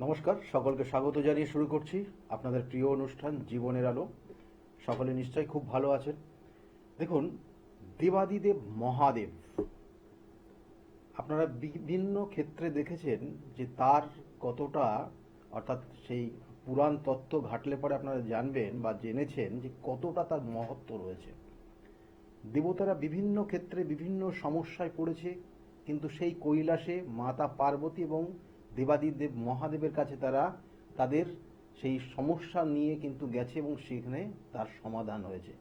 নমস্কার, সকলকে স্বাগত জানিয়ে শুরু করছি আপনাদের প্রিয় অনুষ্ঠান জীবনের আলো। সকলে নিশ্চয়ই খুব ভালো আছেন। দেখুন, দেবাদিদেব মহাদেব আপনারা বিভিন্ন ক্ষেত্রে দেখেছেন যে তার কতটা, অর্থাৎ সেই পুরাণ তত্ত্ব ঘাটলে পরে আপনারা জানবেন বা জেনেছেন যে কতটা তার মহত্ব রয়েছে। দেবতারা বিভিন্ন ক্ষেত্রে বিভিন্ন সমস্যায় পড়েছে, কিন্তু সেই কৈলাসে মাতা পার্বতী এবং দেবাদিদেব মহাদেবের কাছে তারা তাদের সেই সমস্যা নিয়ে কিন্তু গেছে এবং সেখানে তার সমাধান হয়েছে।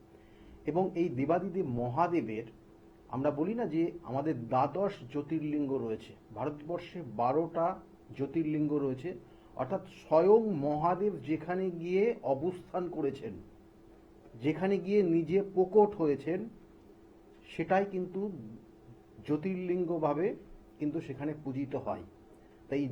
এবং এই দেবাদিদেব মহাদেবের, আমরা বলি না যে আমাদের দ্বাদশ জ্যোতির্লিঙ্গ রয়েছে, ভারতবর্ষে 12টা জ্যোতির্লিঙ্গ রয়েছে, অর্থাৎ স্বয়ং মহাদেব যেখানে গিয়ে অবস্থান করেছেন, যেখানে গিয়ে নিজে প্রকট হয়েছেন, সেটাই কিন্তু জ্যোতির্লিঙ্গভাবে কিন্তু সেখানে পূজিত হয়। তাই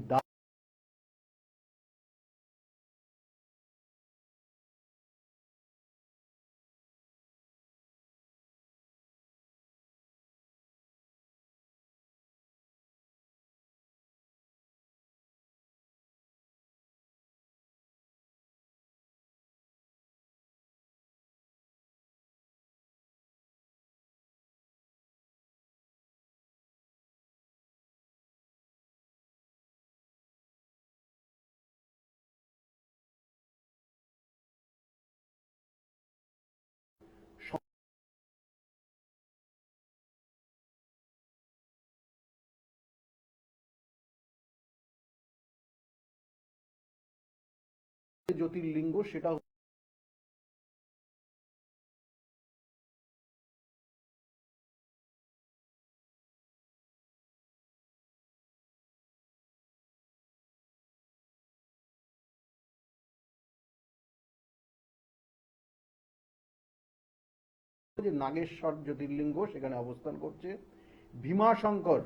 জ্যোতির্লিঙ্গ সেটা যে নাগেশ্বর জ্যোতির্লিঙ্গ সেখানে অবস্থান করছে। ভীমাশঙ্কর,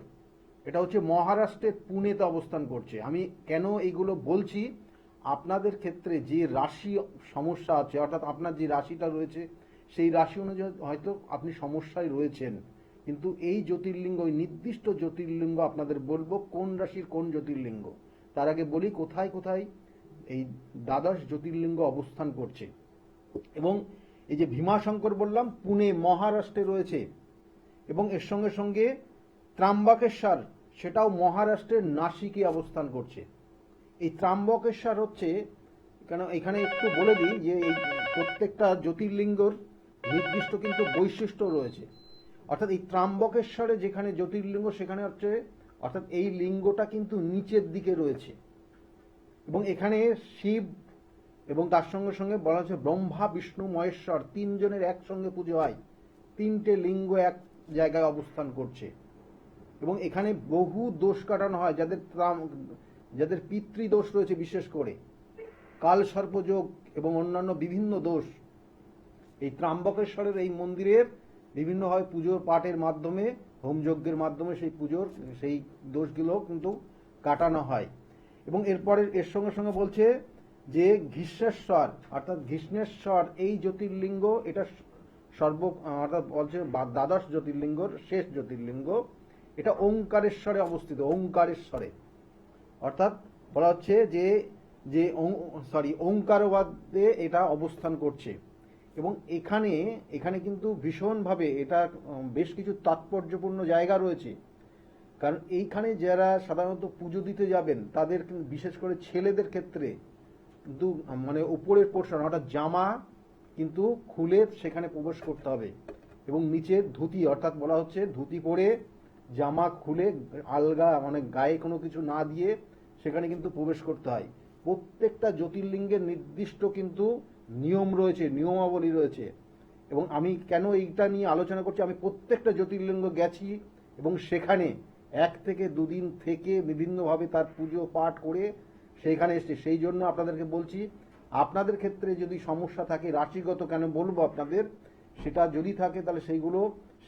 এটা হচ্ছে মহারাষ্ট্রের পুনেতে অবস্থান করছে। আমি কেন এইগুলো বলছি, আপনাদের ক্ষেত্রে যে রাশি সমস্যা আছে, অর্থাৎ আপনার যে রাশিটা রয়েছে সেই রাশি অনুযায়ী হয়তো আপনি সমস্যায় রয়েছেন, কিন্তু এই জ্যোতির্লিঙ্গ, ওই নির্দিষ্ট জ্যোতির্লিঙ্গ আপনাদের বলবো কোন রাশির কোন জ্যোতির্লিঙ্গ। তার আগে বলি কোথায় কোথায় এই দ্বাদশ জ্যোতির্লিঙ্গ অবস্থান করছে। এবং এই যে ভীমাশঙ্কর বললাম পুনে মহারাষ্ট্রে রয়েছে, এবং এর সঙ্গে সঙ্গে ত্রাম্বকেশ্বর, সেটাও মহারাষ্ট্রের নাসিকে অবস্থান করছে। এই ত্রাম্বকেশ্বর হচ্ছে, কেন এখানে একটু বলে দিই যে এই প্রত্যেকটা জ্যোতির্লিঙ্গর নির্দিষ্ট কিন্তু বৈশিষ্ট্য রয়েছে। অর্থাৎ এই ত্রাম্বকেশ্বরে যেখানে জ্যোতির্লিঙ্গ সেখানে হচ্ছে, অর্থাৎ এই লিঙ্গটা কিন্তু নিচের দিকে রয়েছে, এবং এখানে শিব এবং তার সঙ্গে সঙ্গে বলা হচ্ছে ব্রহ্মা বিষ্ণু মহেশ্বর তিনজনের একসঙ্গে পুজো হয়। তিনটে লিঙ্গ এক জায়গায় অবস্থান করছে, এবং এখানে বহু দোষ কাটানো হয়, যাদের পিতৃদোষ রয়েছে, বিশেষ করে কাল সর্পযোগ এবং অন্যান্য বিভিন্ন দোষ। এই ত্রাম্বকেশ্বরের এই মন্দিরের বিভিন্নভাবে পুজোর পাঠের মাধ্যমে, হোমযজ্ঞের মাধ্যমে সেই পুজোর সেই দোষগুলো কিন্তু কাটানো হয়। এবং এরপরে এর সঙ্গে সঙ্গে বলছে যে ঘৃষ্ণেশ্বর, অর্থাৎ ঘৃষ্ণেশ্বর এই জ্যোতির্লিঙ্গ, এটা অর্থাৎ বলছে দ্বাদশ জ্যোতির্লিঙ্গর শেষ জ্যোতির্লিঙ্গ। এটা ওঙ্কারেশ্বরে অবস্থিত, ওঙ্কারেশ্বরে, অর্থাৎ বলা হচ্ছে যে যে ওঙ্কারবাদে এটা অবস্থান করছে। এবং এখানে এখানে কিন্তু ভীষণভাবে এটা বেশ কিছু তাৎপর্যপূর্ণ জায়গা রয়েছে। কারণ এইখানে যারা সাধারণত পুজো দিতে যাবেন তাদের বিশেষ করে ছেলেদের ক্ষেত্রে কিন্তু মানে উপরের পোর্শন, অর্থাৎ জামা কিন্তু খুলে সেখানে প্রবেশ করতে হবে, এবং নিচের ধুতি, অর্থাৎ বলা হচ্ছে ধুতি পরে জামা খুলে আলগা, মানে গায়ে কোনো কিছু না দিয়ে সেখানে কিন্তু প্রবেশ করতে হয়। প্রত্যেকটা জ্যোতির্লিঙ্গের নির্দিষ্ট কিন্তু নিয়ম রয়েছে, নিয়মাবলী রয়েছে। এবং আমি কেন এইটা নিয়ে আলোচনা করছি, আমি প্রত্যেকটা জ্যোতির্লিঙ্গ গেছি এবং সেখানে 1 থেকে 2 দিন থেকে বিভিন্নভাবে তার পুজো পাঠ করে সেইখানে এসেছি। সেই জন্য আপনাদেরকে বলছি, আপনাদের ক্ষেত্রে যদি সমস্যা থাকে রাশিগত, কেন বলবো আপনাদের, সেটা যদি থাকে তাহলে সেইগুলো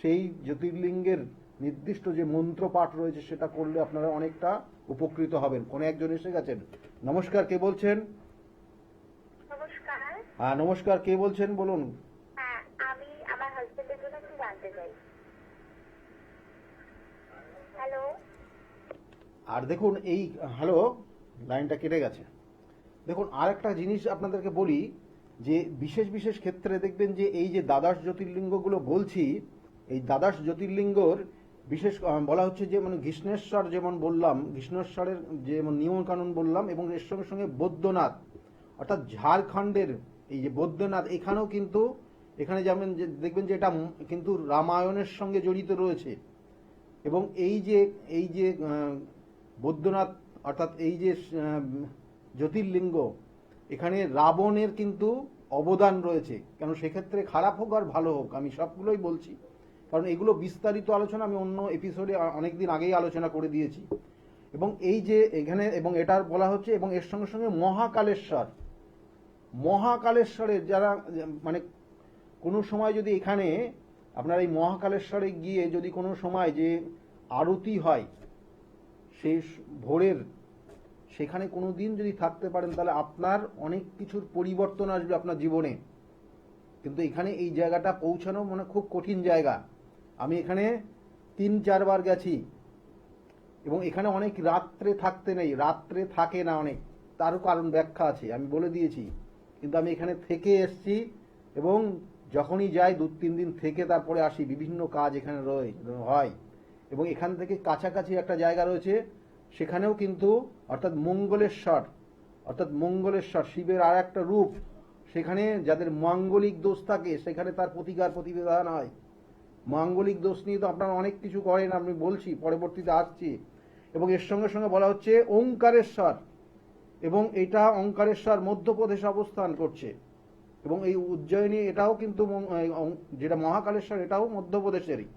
সেই জ্যোতির্লিঙ্গের নির্দিষ্ট যে মন্ত্র পাঠ রয়েছে সেটা করলে আপনারা অনেকটা উপকৃত হবেন। কোনো একজন এসে গেছেন। নমস্কার, কে বলছেন? নমস্কার। হ্যাঁ নমস্কার, কে বলছেন বলুন। হ্যাঁ, আমি আমার হাজবেন্ডের জন্য কিছু জানতে চাই। হ্যালো। আর দেখুন এই, হ্যালো, লাইনটা কেটে গেছে। দেখুন, আরেকটা জিনিস আপনাদেরকে বলি, যে বিশেষ বিশেষ ক্ষেত্রে দেখবেন যে এই যে দ্বাদশ জ্যোতির্লিঙ্গগুলো বলছি, এই দ্বাদশ জ্যোতির্লিঙ্গর বিশেষ বলা হচ্ছে যে মানে ঘৃষ্ণেশ্বর যেমন বললাম, ঘৃষ্ণেশ্বরের যেমন নিয়ম কানুন বললাম, এবং এর সঙ্গে সঙ্গে বৈদ্যনাথ অর্থাৎ ঝাড়খণ্ডের এই যে বৈদ্যনাথ, এখানেও কিন্তু এখানে যেমন দেখবেন যে এটা কিন্তু রামায়ণের সঙ্গে জড়িত রয়েছে। এবং এই যে বৈদ্যনাথ অর্থাৎ এই যে জ্যোতির্লিঙ্গ, এখানে রাবণের কিন্তু অবদান রয়েছে। কেন সেক্ষেত্রে খারাপ হোক আর ভালো হোক, আমি সবগুলোই বলছি, কারণ এগুলো বিস্তারিত আলোচনা আমি অন্য এপিসোডে অনেকদিন আগেই আলোচনা করে দিয়েছি। এবং এই যে এখানে এবং এটার বলা হচ্ছে, এবং এর সঙ্গে সঙ্গে মহাকালেশ্বরের যারা মানে কোনো সময় যদি এখানে আপনার এই মহাকালেশ্বরে গিয়ে যদি কোনো সময় যে আরতি হয় সেই ভোরের, সেখানে কোনো দিন যদি থাকতে পারেন তাহলে আপনার অনেক কিছুর পরিবর্তন আসবে আপনার জীবনে। কিন্তু এখানে এই জায়গাটা পৌঁছানো মানে খুব কঠিন জায়গা। আমি এখানে 3-4 বার গেছি, এবং এখানে অনেক রাত্রে থাকতে নেই, রাত্রে থাকে না অনেক, তারও কারণ ব্যাখ্যা আছে, আমি বলে দিয়েছি। কিন্তু আমি এখানে থেকে এসছি, এবং যখনই যাই 2-3 দিন থেকে তারপরে আসি, বিভিন্ন কাজ এখানে হয়। এবং এখান থেকে কাছাকাছি একটা জায়গা রয়েছে, সেখানেও কিন্তু অর্থাৎ মঙ্গলেশ্বর শিবের আর একটা রূপ, সেখানে যাদের মাঙ্গলিক দোষ থাকে সেখানে তার প্রতিকার হয়। মাঙ্গলিক দোষ নিয়ে তো আপনারা অনেক কিছু করেন, আমি বলছি, পরবর্তীতে আসছি। এবং এর সঙ্গে সঙ্গে বলা হচ্ছে ওঙ্কারেশ্বর, এবং এটা ওঙ্কারেশ্বর মধ্যপ্রদেশে অবস্থান করছে। এবং এই উজ্জয়িনী এটাও কিন্তু যেটা মহাকালেশ্বর এটাও মধ্যপ্রদেশেরই।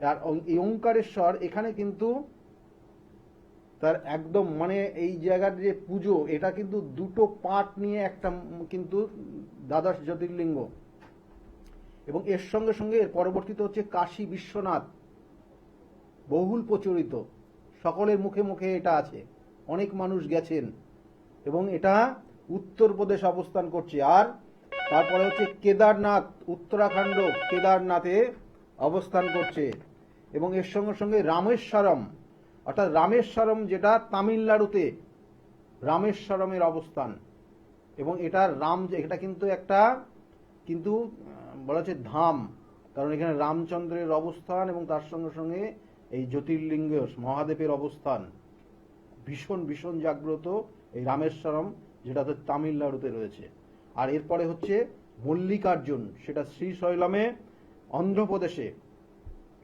আর এই ওঙ্কারেশ্বর এখানে কিন্তু তার একদম মানে এই জায়গার যে পুজো, এটা কিন্তু দুটো পার্ট নিয়ে একটা কিন্তু দ্বাদশ জ্যোতির্লিঙ্গ। এবং এর সঙ্গে সঙ্গে এর পরবর্তীতে হচ্ছে কাশী বিশ্বনাথ, বহুল প্রচলিত, সকলের মুখে মুখে এটা আছে, অনেক মানুষ গেছেন। এবং এটা উত্তরপ্রদেশ অবস্থান করছে। আর তারপরে হচ্ছে কেদারনাথ, উত্তরাখণ্ড কেদারনাথে অবস্থান করছে। এবং এর সঙ্গে সঙ্গে রামেশ্বরম, অর্থাৎ রামেশ্বরম যেটা তামিলনাড়ুতে, রামেশ্বরমের অবস্থান। এবং এটা কিন্তু একটা কিন্তু বলা হচ্ছে ধাম, কারণ এখানে রামচন্দ্রের অবস্থান, এবং তার সঙ্গে সঙ্গে এই জ্যোতির্লিঙ্গ মহাদেবের অবস্থান ভীষণ ভীষণ জাগ্রত এই রামেশ্বরম, যেটা হচ্ছে তামিলনাড়ুতে রয়েছে। আর এরপরে হচ্ছে মল্লিকার্জুন, সেটা শ্রীশৈলমে অন্ধ্রপ্রদেশে।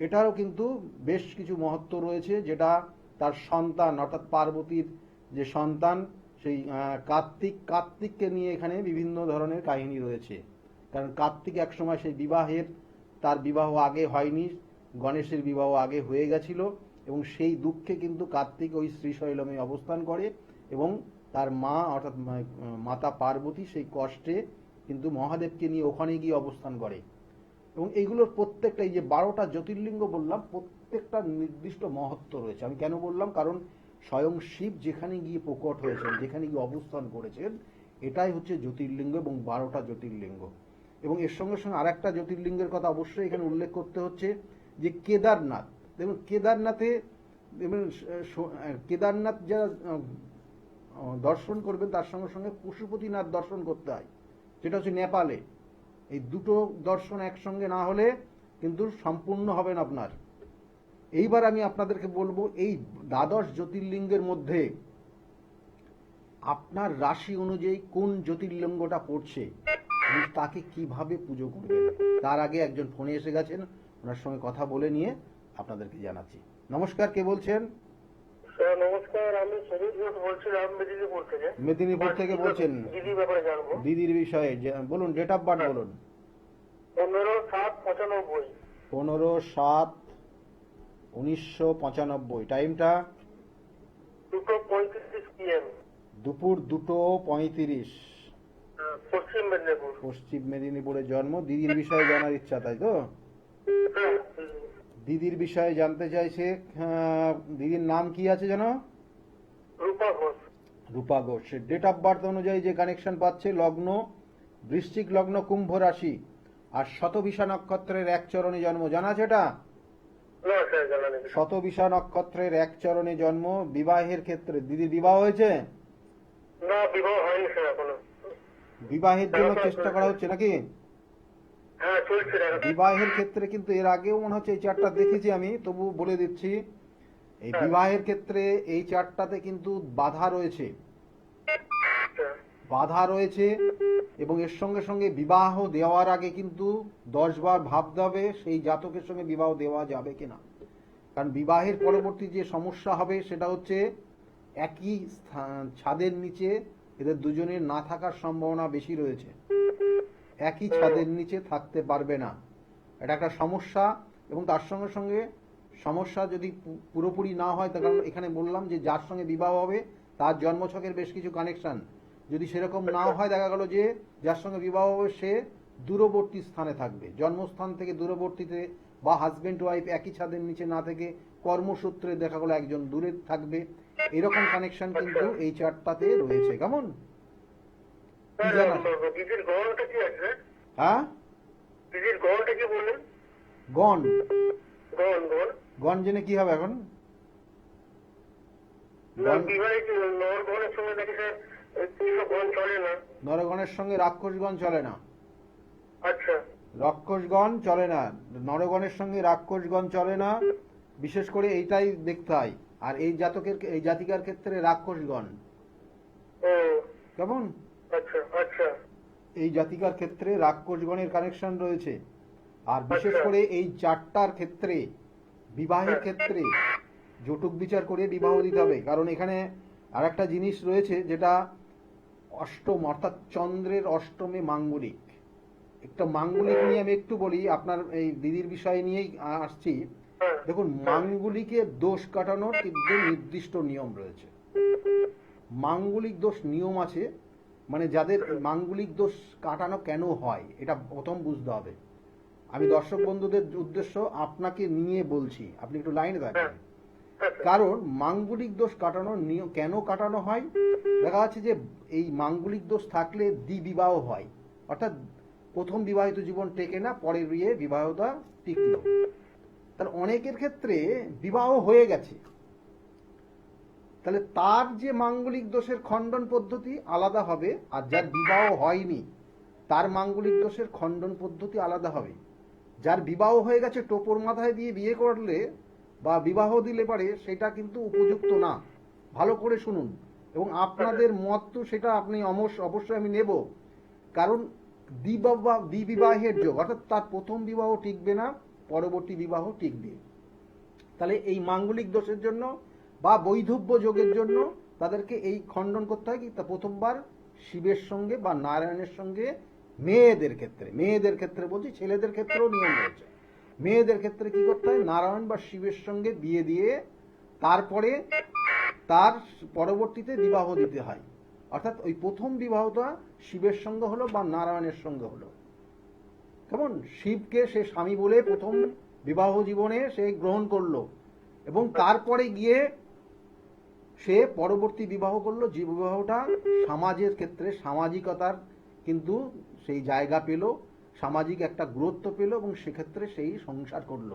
এটারও কিন্তু বেশ কিছু মহত্ব রয়েছে, যেটা তার সন্তান অর্থাৎ পার্বতীর যে সন্তান সেই কার্তিককে নিয়ে এখানে বিভিন্ন ধরনের কাহিনী রয়েছে। কারণ কার্তিক একসময় সেই তার বিবাহ আগে হয়নি, গণেশের বিবাহ আগে হয়ে গেছিল, এবং সেই দুঃখে কিন্তু কার্তিক ওই শ্রীশৈলমে অবস্থান করে, এবং তার মা অর্থাৎ মাতা পার্বতী সেই কষ্টে কিন্তু মহাদেবকে নিয়ে ওখানে গিয়ে অবস্থান করে। এবং এইগুলোর প্রত্যেকটা, এই যে 12টা জ্যোতির্লিঙ্গ বললাম, প্রত্যেকটা নির্দিষ্ট মহত্ব রয়েছে। আমি কেন বললাম, কারণ স্বয়ং শিব যেখানে গিয়ে প্রকট হয়েছেন, যেখানে গিয়ে অবস্থান করেছেন, এটাই হচ্ছে জ্যোতির্লিঙ্গ, এবং 12টা জ্যোতির্লিঙ্গ। এবং এর সঙ্গে সঙ্গে আরেকটা জ্যোতির্লিঙ্গের কথা অবশ্যই এখানে উল্লেখ করতে হচ্ছে, যে কেদারনাথ। দেখুন কেদারনাথ যারা দর্শন করবেন তার সঙ্গে সঙ্গে পশুপতিনাথ দর্শন করতে হয়, যেটা হচ্ছে নেপালে। এই দুটো দর্শন একসঙ্গে না হলে কিন্তু সম্পূর্ণ হবে না আপনার। এইবার আমি আপনাদেরকে বলবো, এই দ্বাদশ জ্যোতির্লিঙ্গের মধ্যে আপনার রাশি অনুযায়ী কোন জ্যোতির্লিঙ্গটা পড়ছে, তাকে কিভাবে পুজো করবেন। তার আগে একজন ফোনে এসে গেছেন, ওনার সঙ্গে কথা বলে নিয়ে আপনাদেরকে জানাচ্ছি। নমস্কার, কে বলছেন? নমস্কার, আমি শরীর ঘোষ বলছিলাম মেদিনীপুর থেকে। মেদিনীপুর থেকে বলছেন? দিদির ব্যাপারে জানবো। দিদির বিষয়ে বলুন, ডেট অফ বার্থ বলুন। 15/7/95। 15/7/1995। টাইমটা? 2:35 PM। দুপুর 2:35। পশ্চিম মেদিনীপুর। পশ্চিম মেদিনীপুরে জন্ম। দিদির বিষয়ে জানার ইচ্ছা, তাই তো? দিদির বিষয়ে জানতে চাইছে। দিদির নাম কি আছে জানো? রূপা ঘোষ। রূপা ঘোষ। ডেট অফ বার্থ অনুযায়ী যে কানেকশন পাচ্ছে, লগ্ন বৃশ্চিক লগ্ন, কুম্ভ রাশি, আর শতবিশা নক্ষত্রের এক চরণে জন্ম। জানা আছে এটা? না স্যার, জানা নেই। শতবিশা নক্ষত্রের এক চরণে জন্ম। বিবাহের ক্ষেত্রে দিদির বিবাহ হয়েছে? না, বিবাহ হয়নি স্যার এখনো। বিবাহের জন্য চেষ্টা করা হচ্ছে নাকি? হ্যাঁ, চলছে দেখা। বিবাহের ক্ষেত্রে কিন্তু এর আগেও মনে হচ্ছে এই চারটা দেখেছি আমি, তবু বলে দিচ্ছি। এই হ্যাঁ। বিবাহের ক্ষেত্রে এই চারটাতে কিন্তু বাধা রয়েছে, আচ্ছা, বাধা রয়েছে, এবং এর সঙ্গে সঙ্গে বিবাহ দেওয়ার আগে কিন্তু 10 বার ভাবতে হবে সেই জাতকের সঙ্গে বিবাহ দেওয়া যাবে কিনা। কারণ বিবাহের পরবর্তী যে সমস্যা হবে সেটা হচ্ছে একই ছাদের নিচে এদের দুজনের না থাকার সম্ভাবনা বেশি রয়েছে, একই ছাদের নিচে থাকতে পারবে না, এটা একটা সমস্যা। এবং তার সঙ্গে সঙ্গে সমস্যা যদি পুরোপুরি না হয়, তার কারণ এখানে বললাম যে যার সঙ্গে বিবাহ হবে তার জন্মছকের বেশ কিছু কানেকশন, যদি সেরকম না হয় দেখা গেল যে যার সঙ্গে বিবাহ হবে সে দূরবর্তী স্থানে থাকবে, জন্মস্থান থেকে দূরবর্তীতে, বা হাজবেন্ড ওয়াইফ একই ছাদের নিচে না থেকে কর্মসূত্রে দেখা গেল একজন দূরে থাকবে, এরকম কানেকশন কিন্তু এই চারটাতে রয়েছে। কেমন কি স্যার, জানা? দিদির গহনটা কি আছে? হ্যাঁ, দিদির গহনটা কি বললেন? গণ গহন গহন গণ জেনে কি হবে এখন? না, গণ বিবাহিত নর গহনের সঙ্গে নাকি স্যার এইসব গহন চলে না। নরগণের সঙ্গে রাক্ষসগণ চলে না, আচ্ছা, রাক্ষসগণ চলে না, নরগণের সঙ্গে রাক্ষসগণ চলে না, বিশেষ করে এইটাই দেখতে হয়। আর এই জাতকের, এই জাতিকার ক্ষেত্রে রাক্ষসগণ। ও কেমন? আচ্ছা আচ্ছা এই জাতিকার ক্ষেত্রে রাক্ষসগণের কানেকশন রয়েছে। আর বিশেষ আচ্ছা। করে এই চারটার ক্ষেত্রে, বিবাহের ক্ষেত্রে জটুক বিচার করে বিবাহ দিতে হবে। কারণ এখানে আর একটা জিনিস রয়েছে যেটা অষ্টম, অর্থাৎ চন্দ্রের অষ্টমে মাঙ্গলিক। একটা মাঙ্গলিক নিয়ে আমি একটু বলি, আপনার এই দিদির বিষয় নিয়েই আসছি। হ্যাঁ, দেখুন, মাঙ্গলিকের দোষ কাটানোর কিন্তু নির্দিষ্ট নিয়ম রয়েছে, মাঙ্গলিক দোষ নিয়ম আছে। মানে যাদের মাঙ্গলিক দোষ কাটানো কেন হয় এটা প্রথম বুঝতে হবে। আমি দর্শক বন্ধুদের উদ্দেশ্য আপনাকে নিয়ে বলছি, আপনি একটু লাইনে থাকবেন। আচ্ছা, কারণ মাঙ্গলিক দোষ কাটানোর নিয়ম কেন কাটানো হয়, দেখা যাচ্ছে যে এই মাঙ্গলিক দোষ থাকলে দ্বিবিবাহ হয়, অর্থাৎ প্রথম বিবাহিত জীবন টেকে না, পরের বিয়ে বিবাহটা টিকলো। তাহলে অনেকের ক্ষেত্রে বিবাহ হয়ে গেছে, তাহলে তার যে মাঙ্গলিক দোষের খণ্ডন পদ্ধতি আলাদা হবে, আর যার বিবাহ হয়নি তার মাঙ্গলিক দোষের খণ্ডন পদ্ধতি আলাদা হবে। যার বিবাহ হয়ে গেছে টোপর মাথায় দিয়ে বিয়ে করলে বা বিবাহ দিলে পারে সেটা কিন্তু উপযুক্ত না। ভালো করে শুনুন, এবং আপনাদের মত তো সেটা আপনি অবশ্যই আমি নেব। কারণ দ্বিবিবাহের যোগ, অর্থাৎ তার প্রথম বিবাহ টিকবে না, পরবর্তী বিবাহ টিকবে। তাহলে এই মাঙ্গলিক দোষের জন্য বা বৈধব্য যোগের জন্য তাদেরকে এই খণ্ডন করতে হয় কি, তা প্রথমবার শিবের সঙ্গে বা নারায়ণের সঙ্গে, মেয়েদের ক্ষেত্রে বলছি, ছেলেদের ক্ষেত্রেও নিয়ম রয়েছে। মেয়েদের ক্ষেত্রে কি করতে হয়, নারায়ণ বা শিবের সঙ্গে বিয়ে দিয়ে তারপরে তার পরবর্তীতে বিবাহ দিতে হয়। অর্থাৎ ওই প্রথম বিবাহটা শিবের সঙ্গে হলো বা নারায়ণের সঙ্গে হলো। কেমন? শিবকে সে স্বামী বলে প্রথম বিবাহ জীবনে সে গ্রহণ করলো, এবং তারপরে গিয়ে সে পরবর্তী বিবাহ করলো, যে বিবাহটা সমাজের ক্ষেত্রে সামাজিকতার কিন্তু সেই জায়গা পেল, সামাজিক একটা গুরুত্ব পেল, এবং সেক্ষেত্রে সেই সংসার করলো।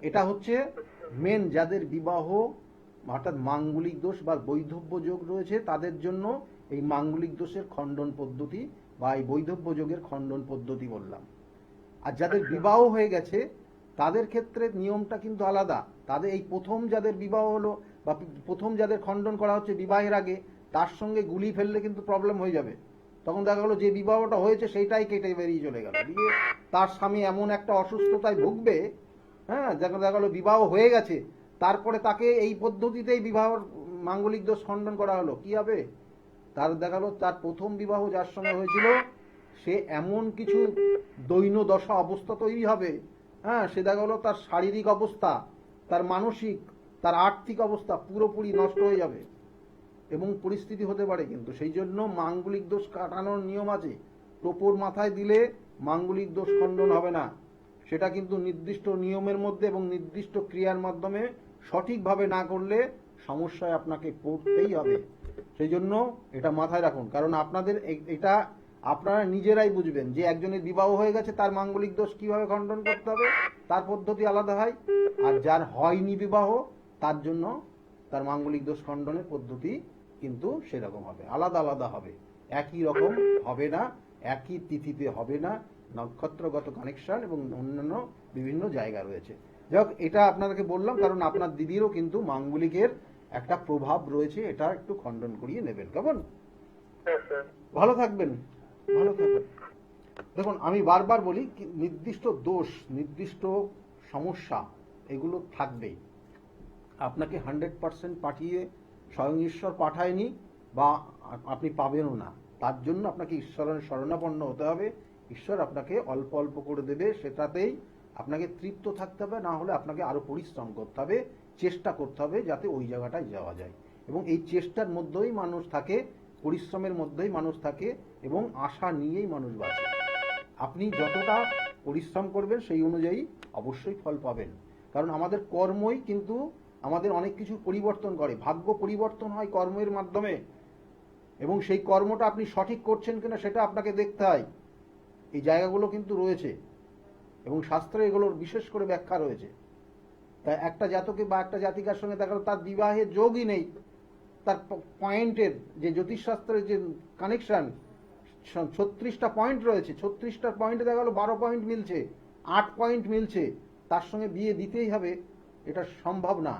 এটা হচ্ছে মেন যাদের বিবাহ অর্থাৎ মাঙ্গলিক দোষ বা বৈধব্য যোগ রয়েছে তাদের জন্য এই মাঙ্গলিক দোষের খণ্ডন পদ্ধতি বা এই বৈধব্য যোগের খণ্ডন পদ্ধতি বললাম। আর যাদের বিবাহ হয়ে গেছে তাদের ক্ষেত্রে নিয়মটা কিন্তু আলাদা। তাদের এই প্রথম যাদের বিবাহ হলো বা প্রথম যাদের খণ্ডন করা হচ্ছে বিবাহের আগে, তার সঙ্গে গুলি ফেললে কিন্তু প্রবলেম হয়ে যাবে। তখন দেখা গেলো যে বিবাহটা হয়েছে সেইটাই কেটে বেরিয়ে চলে গেল, দিয়ে তার স্বামী এমন একটা অসুস্থতায় ভুগবে, হ্যাঁ, দেখা গেলো বিবাহ হয়ে গেছে তারপরে তাকে এই পদ্ধতিতেই বিবাহর মাঙ্গলিক দোষ খণ্ডন করা হলো, কি হবে? তার দেখা গেলো তার প্রথম বিবাহ যার সঙ্গে হয়েছিল সে এমন কিছু দৈন্য দশা অবস্থা তৈরি হবে, হ্যাঁ, সে দেখা গেলো তার শারীরিক অবস্থা, তার মানসিক, তার আর্থিক অবস্থা পুরোপুরি নষ্ট হয়ে যাবে, এবং পরিস্থিতি হতে পারে। কিন্তু সেই জন্য মাঙ্গলিক দোষ কাটানোর নিয়ম আছে। টোপর মাথায় দিলে মাঙ্গলিক দোষ খণ্ডন হবে না, সেটা কিন্তু নির্দিষ্ট নিয়মের মধ্যে এবং নির্দিষ্ট ক্রিয়ার মাধ্যমে সঠিকভাবে না করলে সমস্যায় আপনাকে পড়তেই হবে। সেই জন্য এটা মাথায় রাখুন, কারণ আপনাদের এটা আপনারা নিজেরাই বুঝবেন যে একজনের বিবাহ হয়ে গেছে তার মাঙ্গলিক দোষ কিভাবে খণ্ডন করতে হবে, তার পদ্ধতি আলাদা হয়। আর যার হয়নি বিবাহ তার জন্য তার মাঙ্গলিক দোষ খণ্ডনের পদ্ধতি কিন্তু সেরকম হবে, আলাদা আলাদা হবে, একই রকম হবে না, একই তিথিতে হবে না, নক্ষত্রগত কানেকশন এবং অন্যান্য বিভিন্ন জায়গা রয়েছে। যাই হোক, এটা আপনাদেরকে বললাম কারণ আপনার দিদিরও কিন্তু মাঙ্গলিকের একটা প্রভাব রয়েছে, এটা একটু খণ্ডন করিয়ে নেবেন, কেমন? হ্যাঁ স্যার। ভালো থাকবেন, ভালো থাকবেন। দেখুন, আমি বারবার বলি নির্দিষ্ট দোষ, নির্দিষ্ট সমস্যা এগুলো থাকবেই। আপনাকে 100% পাঠিয়ে স্বয়ং ঈশ্বর পাঠায়নি বা আপনি পাবেনও না। তার জন্য আপনাকে ঈশ্বরের শরণাপন্ন হতে হবে। ঈশ্বর আপনাকে অল্প অল্প করে দেবে, সেটাতেই আপনাকে তৃপ্ত থাকতে হবে, না হলে আপনাকে আরো পরিশ্রম করতে হবে, চেষ্টা করতে হবে যাতে ওই জায়গাটায় যাওয়া যায়। এবং এই চেষ্টার মধ্যেই মানুষ থাকে, পরিশ্রমের মধ্যেই মানুষ থাকে, এবং আশা নিয়েই মানুষ বাঁচে। আপনি যতটা পরিশ্রম করবেন সেই অনুযায়ী অবশ্যই ফল পাবেন। কারণ আমাদের কর্মই কিন্তু আমাদের অনেক কিছু পরিবর্তন করে, ভাগ্য পরিবর্তন হয় কর্মের মাধ্যমে, এবং সেই কর্মটা আপনি সঠিক করছেন কিনা সেটা আপনাকে দেখতে হয়। এই জায়গাগুলো কিন্তু রয়েছে এবং শাস্ত্রে এগুলোর বিশেষ করে ব্যাখ্যা রয়েছে। তাই একটা জাতকে বা একটা জাতিকার সঙ্গে দেখা গেল তার বিবাহের যোগই নেই, তার পয়েন্টের যে জ্যোতিষশাস্ত্রের যে কানেকশন 36টা পয়েন্ট রয়েছে, 36টা পয়েন্টে দেখা গেল 12 পয়েন্ট মিলছে, 8 পয়েন্ট মিলছে, তার সঙ্গে বিয়ে দিতেই হবে, এটা সম্ভব না।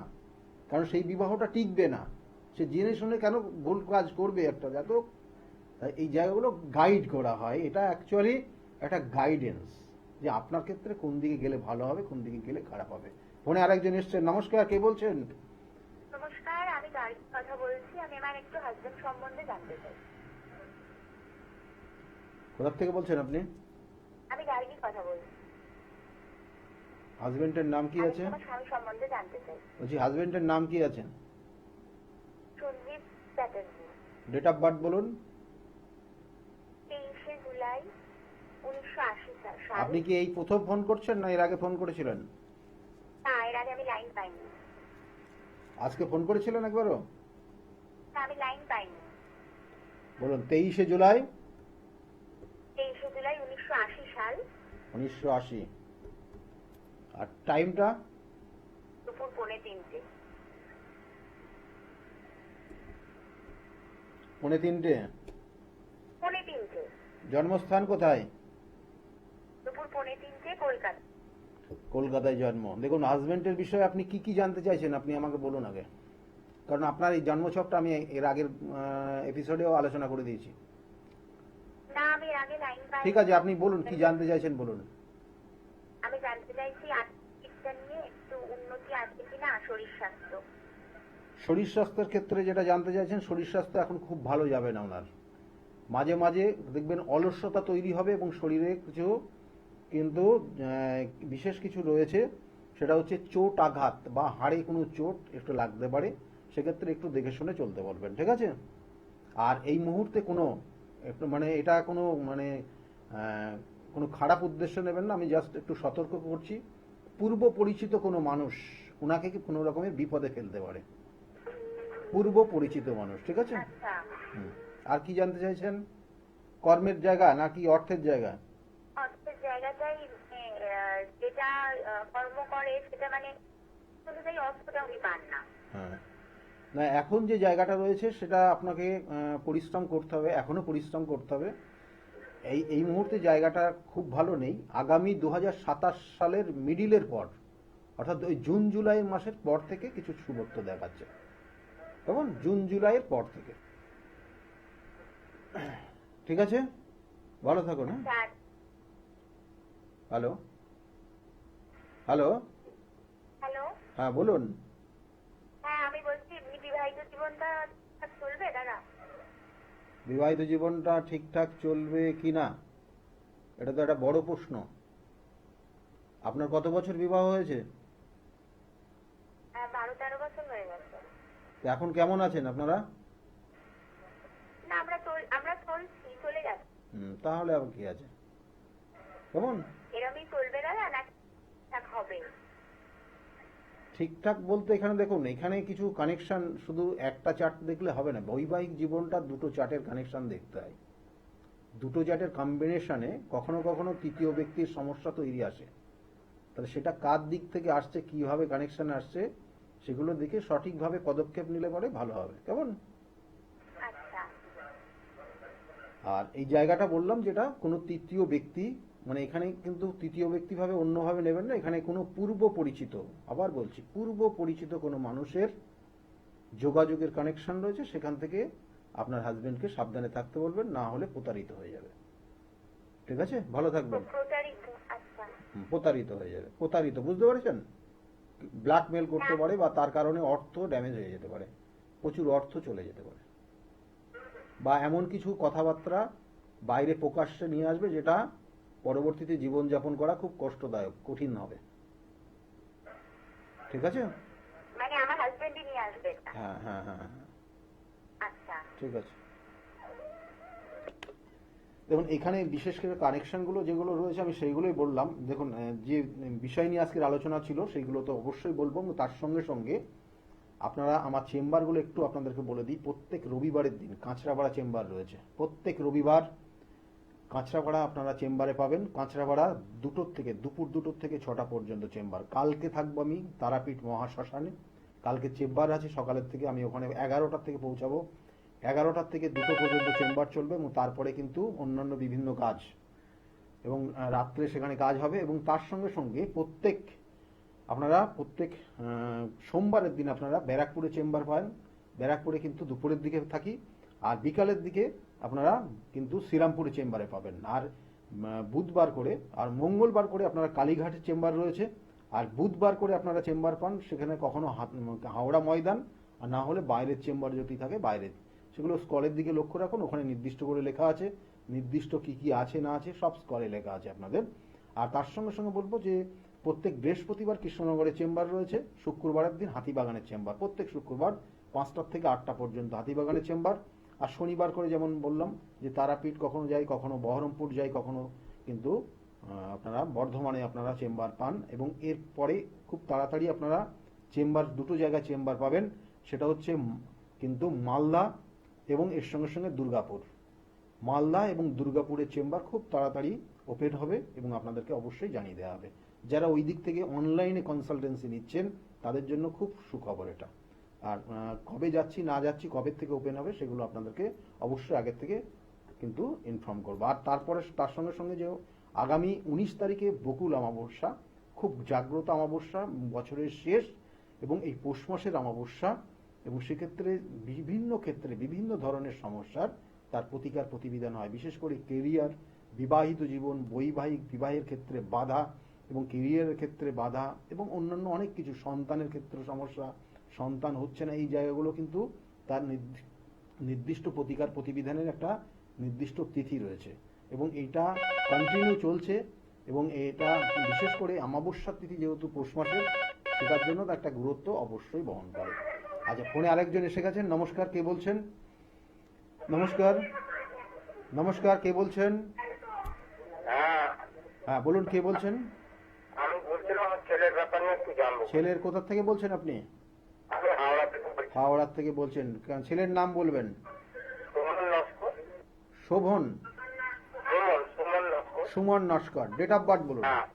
কারণ সেই বিবাহটা টিকবে না, সে জেনে শুনে কেন ভুল কাজ করবে একটা জাতক। তাই এই জায়গাগুলো গাইড করা হয়, এটা অ্যাকচুয়ালি একটা গাইডেন্স যে আপনার ক্ষেত্রে কোন দিকে গেলে ভালো হবে, কোন দিকে গেলে খারাপ হবে। ফোনে আরেকজন এসছেন, নমস্কার, কে বলছেন? নমস্কার, আমি গার্গীর কথা বলছি। আমি আমার একটু হাজবেন্ড সম্বন্ধে জানতে চাই। কোথা থেকে বলছেন আপনি? আমি গার্গীর কথা বলছি। হাজবেন্ডের নাম কি আমি আছে? আমার স্বামী সম্বন্ধে জানতে চাই। বলছি হাজবেন্ডের নাম কি আছে? Sanjeev Chatterjee. Date of birth বলুন। 23শে জুলাই 1980 সাল। আপনি কি এই প্রথম ফোন করছেন না এর আগে ফোন করেছিলেন? না, এর আগে আমি লাইন পাইনি। আজকে ফোন করেছিলেন একবারও? না, আমি লাইন পাইনি। বলুন। 23শে জুলাই 23শে জুলাই 1980 সাল। 1980। আর টাইমটা? দুপুর 2:45। 3:45। 3:45। জন্মস্থান কোথায়? দুপুর 3:45 কলকাতা। কলকাতায় জন্ম। দেখুন, হাজবেন্ডের বিষয়ে আপনি কি কি জানতে চাইছেন আপনি আমাকে বলুন আগে, কারণ আপনার এই জন্মছকটা আমি এর আগের এপিসোডেও আলোচনা করে দিয়েছি। না, আমি এর আগে লাইন পাইনি। ঠিক আছে, আপনি বলুন কি জানতে চাইছেন বলুন। আমি জানতে চাইছি আর্থিকটা নিয়ে একটু উন্নতি আছে কিনা, শরীর স্বাস্থ্য। শরীর স্বাস্থ্যের ক্ষেত্রে যেটা জানতে চাইছেন, শরীর স্বাস্থ্য এখন খুব ভালো যাবে না ওনার। মাঝে মাঝে দেখবেন অলস্যতা তৈরি হবে এবং শরীরে কিছু কিন্তু বিশেষ কিছু রয়েছে, সেটা হচ্ছে চোট আঘাত বা হাড়ে কোনো চোট একটু লাগতে পারে, সেক্ষেত্রে একটু দেখে শুনে চলতে বলবেন, ঠিক আছে? আর এই মুহূর্তে কোনো একটু মানে এটা কোনো মানে কোনো খারাপ উদ্দেশ্য নেবেন না, আমি জাস্ট একটু সতর্ক করছি। পূর্ব পরিচিত কোনো মানুষ ওনাকে কি কোনো রকমের বিপদে ফেলতে পারে, পূর্ব পরিচিত মানুষ, ঠিক আছে? আচ্ছা, হুম। আর কি জানতে চাইছেন? কর্মের জায়গা নাকি অর্থের জায়গা? অর্থের জায়গাটাই যেটা কর্ম করে সেটা মানে অনুযায়ী অর্থটা উনি পান না। হ্যাঁ, না এখন যে জায়গাটা রয়েছে সেটা আপনাকে পরিশ্রম করতে হবে, এখনো পরিশ্রম করতে হবে। এই মুহূর্তে জায়গাটা খুব ভালো নেই। আগামী 2027 সালের মিডিলের পর, অর্থাৎ ওই জুন জুলাই মাসের পর থেকে কিছু শুভত্ব দেখাচ্ছে, কেমন? জুন জুলাইয়ের পর থেকে, ঠিক আছে? ভালো থাকুন। হ্যাঁ, স্যার, হ্যালো হ্যালো, হ্যালো। হ্যাঁ বলুন। হ্যাঁ, আমি বলছি এমনি বিবাহিত জীবনটা চলবে দাদা? বিবাহিত জীবনটা ঠিকঠাক চলবে কি না এটা তো একটা বড় প্রশ্ন। আপনার কত বছর বিবাহ হয়েছে? 12-13 বছর হয়ে গেছে। তো এখন কেমন আছেন আপনারা? না, আমরা চলছি, চলে যাচ্ছি। তাহলে আবার কি আছে, কেমন? এরমই চলবে দাদা না ঠিকঠাক হবে? ঠিকঠাক বলতে এখানে দেখুন, এখানে কিছু কানেকশন, শুধু একটা চার্ট দেখলে হবে না। বৈবাহিক জীবনটা দুটো চার্টের কানেকশন দেখতে হয়, দুটো চার্টের কম্বিনেশনে কখনো কখনো তৃতীয় ব্যক্তির সমস্যা তৈরি আসে। তাহলে সেটা কার দিক থেকে আসছে, কিভাবে কানেকশন আসছে, সেগুলো দেখে সঠিকভাবে পদক্ষেপ নিলে পরে ভালো হবে, কেমন? আর এই জায়গাটা বললাম যেটা কোনো তৃতীয় ব্যক্তি, মানে এখানে কিন্তু তৃতীয় ব্যক্তি ভাবে অন্যভাবে নেবেন না, এখানে কোনো পূর্ব পরিচিত, আবার বলছি পূর্ব পরিচিত কোনো মানুষের যোগাযোগের কানেকশন রয়েছে, সেখান থেকে আপনার হাজবেন্ডকে সাবধানে থাকতে বলবেন, না হলে প্রতারিত হয়ে যাবে। ঠিক আছে, ভালো থাকবেন। প্রতারিত, আচ্ছা। প্রতারিত হয়ে যাবে, প্রতারিত, বুঝতে পারছেন? ব্ল্যাকমেল করতে পারে বা তার কারণে অর্থ ড্যামেজ হয়ে যেতে পারে, প্রচুর অর্থ চলে যেতে পারে, বা এমন কিছু কথাবার্তা বাইরে প্রকাশ্যে নিয়ে আসবে যেটা পরবর্তীতে জীবনযাপন করা খুব কষ্টদায়ক, কঠিন হবে। ঠিক আছে? মানে আমার হাজবেন্ডই নিয়ে আসবে এটা? হ্যাঁ হ্যাঁ হ্যাঁ হ্যাঁ, আচ্ছা। ঠিক আছে। দেখুন এখানে বিশেষ করে কানেকশনগুলো যেগুলো রয়েছে আমি সেইগুলোই বললাম। দেখুন যে বিষয় নিয়ে আজকের আলোচনা ছিল সেইগুলো তো অবশ্যই বলবো, এবং তার সঙ্গে সঙ্গে আপনারা আমার চেম্বারগুলো একটু আপনাদেরকে বলে দিই। প্রত্যেক রবিবারের দিন কাঁচরাপাড়া চেম্বার রয়েছে, প্রত্যেক রবিবার কাঁচরাপাড়া আপনারা চেম্বারে পাবেন। কাঁচরাপাড়া দুপুর 2টোর থেকে 6টা পর্যন্ত চেম্বার। কালকে থাকবো আমি তারাপীঠ মহাশ্মশানে, কালকে চেম্বার আছে সকালের থেকে, আমি ওখানে 11টার থেকে পৌঁছাবো। 11টার থেকে 2টো পর্যন্ত চেম্বার চলবে, এবং তারপরে কিন্তু অন্যান্য বিভিন্ন কাজ, এবং রাত্রে সেখানে কাজ হবে। এবং তার সঙ্গে সঙ্গে প্রত্যেক সোমবারের দিন আপনারা ব্যারাকপুরে চেম্বার পান। ব্যারাকপুরে কিন্তু দুপুরের দিকে থাকি, আর বিকালের দিকে আপনারা কিন্তু শ্রীরামপুরে চেম্বারে পাবেন। আর বুধবার করে আর মঙ্গলবার করে আপনারা কালীঘাটের চেম্বার রয়েছে, আর বুধবার করে আপনারা চেম্বার পান সেখানে কখনো হাওড়া ময়দান, আর না হলে বাইরের চেম্বার যদি থাকে বাইরের, সেগুলো স্কলের দিকে লক্ষ্য রাখুন, ওখানে নির্দিষ্ট করে লেখা আছে, নির্দিষ্ট কি কি আছে না আছে সব স্কলে লেখা আছে আপনাদের। আর তার সঙ্গে সঙ্গে বলবো যে প্রত্যেক বৃহস্পতিবার কৃষ্ণনগরে চেম্বার রয়েছে, শুক্রবারের দিন হাতিবাগানের চেম্বার, প্রত্যেক শুক্রবার 5টা থেকে 8টা পর্যন্ত হাতিবাগানের চেম্বার। আর শনিবার করে যেমন বললাম যে তারাপীঠ কখনো যাই, কখনো বহরমপুর যাই, কখনো কিন্তু আপনারা বর্ধমানে আপনারা চেম্বার পান। এবং এরপরে খুব তাড়াতাড়ি আপনারা চেম্বার, দুটো জায়গায় চেম্বার পাবেন, সেটা হচ্ছে কিন্তু মালদা এবং এর সঙ্গে সঙ্গে দুর্গাপুর। মালদা এবং দুর্গাপুরের চেম্বার খুব তাড়াতাড়ি ওপেন হবে, এবং আপনাদেরকে অবশ্যই জানিয়ে দেওয়া হবে। যারা ওই দিক থেকে অনলাইনে কনসালটেন্সি নিচ্ছেন তাদের জন্য খুব সুখবর এটা। আর কবে যাচ্ছি না যাচ্ছি, কবে থেকে ওপেন হবে, সেগুলো আপনাদেরকে অবশ্যই আগের থেকে কিন্তু ইনফর্ম করবো। আর তারপরে তার সঙ্গে সঙ্গে যে আগামী 19 তারিখে বকুল অমাবস্যা, খুব জাগ্রত অমাবস্যা, বছরের শেষ এবং এই পৌষ মাসের অমাবস্যা, এবং সেক্ষেত্রে বিভিন্ন ক্ষেত্রে বিভিন্ন ধরনের সমস্যার তার প্রতিকার প্রতিবিধান হয়। বিশেষ করে কেরিয়ার, বিবাহিত জীবন, বৈবাহিক বিবাহের ক্ষেত্রে বাধা এবং কেরিয়ারের ক্ষেত্রে বাধা, এবং অন্যান্য অনেক কিছু, সন্তানের ক্ষেত্রে সমস্যা, সন্তান হচ্ছে না, এই জায়গাগুলো কিন্তু তার নির্দিষ্ট প্রতিকার প্রতিবিধানের একটা নির্দিষ্ট তিথি রয়েছে, এবং এইটা কন্টিনিউ চলছে। এবং এটা বিশেষ করে অমাবস্যার তিথি যেহেতু পৌষ মাসের, সেটার জন্য তার একটা গুরুত্ব অবশ্যই বহন করে। আচ্ছা, ফোনে আরেকজন এসে গেছেন। নমস্কার, কে বলছেন? নমস্কার, নমস্কার, কে বলছেন? হ্যাঁ, হ্যাঁ বলুন, কে বলছেন? আমি বলছিলাম আমার ছেলের ব্যাপার নিয়ে একটু জানবো। ছেলের কোথা থেকে বলছেন আপনি? আমি হাওড়া থেকে বলছি। হাওড়ার থেকে বলছেন। ছেলের নাম বলবেন? Suman Naskar. Shovan? Suman Naskar. Suman Naskar. Date of birth বলুন। হ্যাঁ,